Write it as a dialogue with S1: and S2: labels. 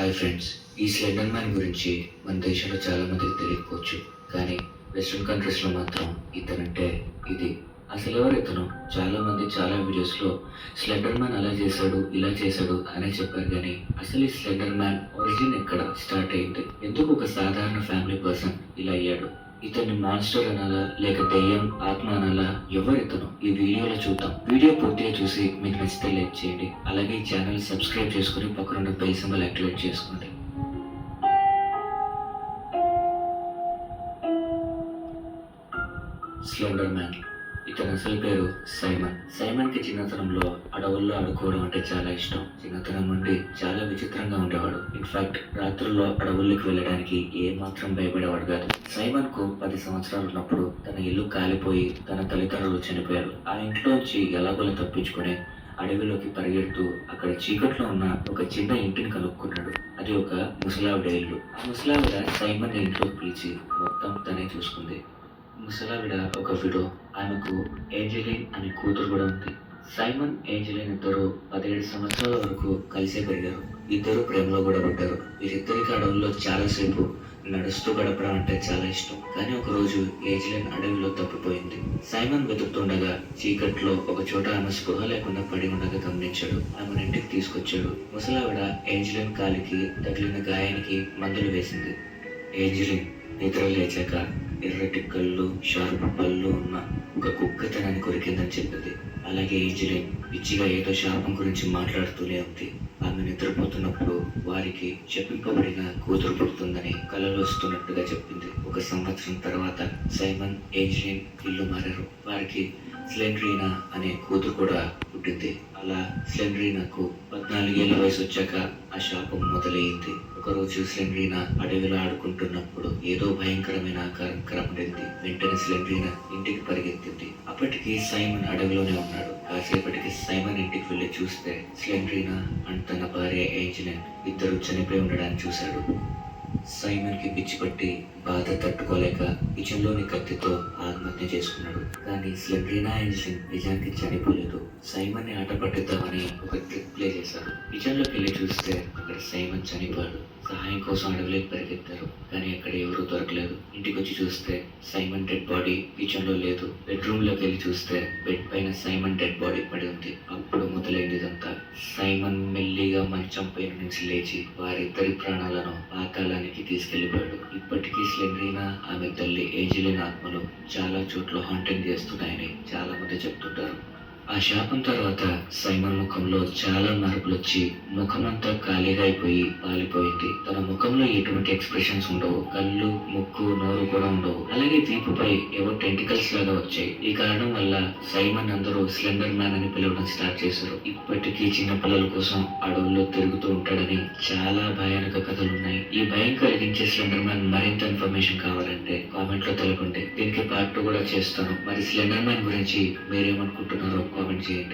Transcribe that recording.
S1: Hi friends, ఈ slender man గురించి మన దేశంలో చాలా మందికి తెలియకపోవచ్చు. కానీ వెస్ట్రన్ కంట్రీస్లో మాత్రం ఇతనంటే ఇది. అసలు ఎవరు ఇతను? చాలా మంది చాలా వీడియోస్లో స్లెండర్ మ్యాన్ అలా చేశాడు, ఇలా చేశాడు అనే చెప్పారు. కానీ అసలు ఈ స్లెండర్ మ్యాన్ ఒరిజిన్ ఎక్కడ స్టార్ట్ అయింది? ఎందుకు ఒక సాధారణ ఫ్యామిలీ పర్సన్ ఇలా అయ్యాడు? ఇతన్ని మాన్స్టర్ అనాలా లేక దెయ్యం, ఆత్మ అనాలా? ఎవరితను? ఈ వీడియోలో చూద్దాం. వీడియో పూర్తిగా చూసి మీకు నచ్చితే లైక్ చేయండి. అలాగే ఈ ఛానల్ సబ్స్క్రైబ్ చేసుకుని పక్కనున్న బెల్ సింబల్ యాక్టివేట్ చేసుకోండి. Slender man. ఇతని అసలు పేరు సైమన్. సైమన్ కి చిన్నతనంలో అడవుల్లో ఆడుకోవడం అంటే చాలా ఇష్టం. చిన్నతనం నుండి చాలా విచిత్రంగా ఉండేవాడు. ఇన్ఫాక్ట్ రాత్రుల్లో అడవుల్లోకి వెళ్ళడానికి ఏ మాత్రం భయపడేవాడు కాదు. సైమన్ కు 10 సంవత్సరాలు ఉన్నప్పుడు తన ఇల్లు కాలిపోయి తన తల్లిదండ్రులు చనిపోయారు. ఆ ఇంట్లోంచి ఎలాగోలా తప్పించుకుని అడవిలోకి పరిగెడుతూ అక్కడ చీకట్లో ఉన్న ఒక చిన్న ఇంటిని కనుక్కున్నాడు. అది ఒక ముసలావిడ ఇల్లు. ఆ ముసలావిడ సైమన్ ఇంట్లోకి పిలిచి మొత్తం తనే చూసుకుంది. ముసలావిడ ఒక విడో. ఆమెకు ఏంజెలిన్ అనే కూతురు కూడా ఉంది. సైమన్, ఏంజెలిన్ ఇద్దరు 17 సంవత్సరాల వరకు కలిసే పెరిగారు. ఇద్దరు ప్రేమలో కూడా పడ్డారు. వీరిద్దరికి అడవుల్లో చాలాసేపు నడుస్తూ గడపడం అంటే చాలా ఇష్టం. కానీ ఒక రోజు ఏంజెలిన్ అడవిలో తప్పిపోయింది. సైమన్ వెతుకుతుండగా చీకట్లో ఒక చోట ఆమె స్పృహ లేకుండా పడి ఉండగా గమనించాడు. ఆమెను ఇంటికి తీసుకొచ్చాడు. ముసలావిడ ఏంజెలిన్ కాలికి తగిలిన గాయానికి మందులు వేసింది. ఏంజెలిన్ నిద్ర లేచాక ఎర్రటి కళ్ళు, షార్ప్ పళ్ళు ఉన్న ఒక కుక్క తనని కొరికిందని చెప్పింది. అలాగే ఏంజెలిన్ పిచ్చిగా ఏదో శాపం గురించి మాట్లాడుతూనే ఉంది. ఆమె నిద్రపోతున్నప్పుడు వారికి చెప్పింపబడిన కూతురు పుడుతుందని కలలు వస్తున్నట్టుగా చెప్పింది. 1 సంవత్సరం తర్వాత సైమన్, ఏంజెలిన్ ఇల్లు మారారు. వారికి స్లెండ్రీనా అనే కూతురు కూడా పుట్టింది. అలా స్లెండ్రీనాకు 14 ఏళ్ల వయసు వచ్చాక ఆ శాపం మొదలయ్యింది. ఒకరోజు స్లెండ్రీనా అడవిలో ఆడుకుంటున్నప్పుడు ఏదో భయంకరమైన ఆకారం కనపడింది. వెంటనే స్లెండ్రీనా ఇంటికి పరిగెత్తింది. అప్పటికి సైమన్ అడవిలోనే ఉన్నాడు. కాసేపటికి సైమన్ ఇంటికి వెళ్లి చూస్తే స్లెండ్రీనా అండ్ తన భార్య ఏంజెలిన్ ఇద్దరు చనిపోయి ఉండడాన్ని చూశాడు. సైమన్ కి పిచ్చి పట్టి బాధ తట్టుకోలేక కిచెన్లోని కత్తితో ఆత్మహత్య చేసుకున్నాడు. కానీ స్లెండ్రీనా, ఏంజెలిన్ నిజానికి చనిపోలేదు. సైమన్ ని ఆట పట్టిద్దామని ఒక ట్రిక్ ప్లే చేశారు. కిచెన్లోకి వెళ్ళి చూస్తే అక్కడ సైమన్ చనిపోయాడు. సహాయం కోసం అడవిలోకి పరిగెత్తారు. కానీ అక్కడ ఎవరూ దొరకలేదు. ఇంటికి వచ్చి చూస్తే సైమన్ డెడ్ బాడీ కిచెన్ లో లేదు. బెడ్రూమ్ లోకి వెళ్ళి చూస్తే బెడ్ పైన సైమన్ డెడ్ బాడీ పడి ఉంది. అప్పుడు మొదలైంది ఇదంతా. సైమన్ మెల్లిగా మంచం పైన నుంచి లేచి వారిద్దరి ప్రాణాలను పాతాళానికి తీసుకెళ్లిపోయాడు. ఇప్పటికీ స్లెండ్రీనా, ఆమె తల్లి ఏంజెలిన్ ఆత్మలు చాలా చోట్ల హాంటింగ్ చేస్తున్నాయని చాలా మంది చెప్తుంటారు. ఆ శాపం తర్వాత సైమన్ ముఖంలో చాలా మార్పులు వచ్చి ముఖమంతా ఖాళీగా అయిపోయి పాలిపోయింది. తన ముఖంలో ఎటువంటి ఎక్స్ప్రెషన్స్ ఉండవు. కళ్ళు, ముక్కు, నోరు కూడా ఉండవు. అలాగే వీపుపై ఏవో టెంటికల్స్ లాగా వచ్చాయి. ఈ కారణం వల్ల సైమన్ అందరూ స్లెండర్ మ్యాన్ అని పిలవడం స్టార్ట్ చేశారు. ఇప్పటికీ చిన్న పిల్లల కోసం అడవుల్లో తిరుగుతూ ఉంటాడని చాలా భయానక కథలు ఉన్నాయి. ఈ భయం కలిగించే స్లెండర్ మ్యాన్ మరింత ఇన్ఫర్మేషన్ కావాలంటే కామెంట్ లో తెలపండి. దీనికి పార్ట్ 2 కూడా చేస్తాను. మరి స్లెండర్ మ్యాన్ గురించి మీరేమనుకుంటున్నారో కామెంట్ చేయండి.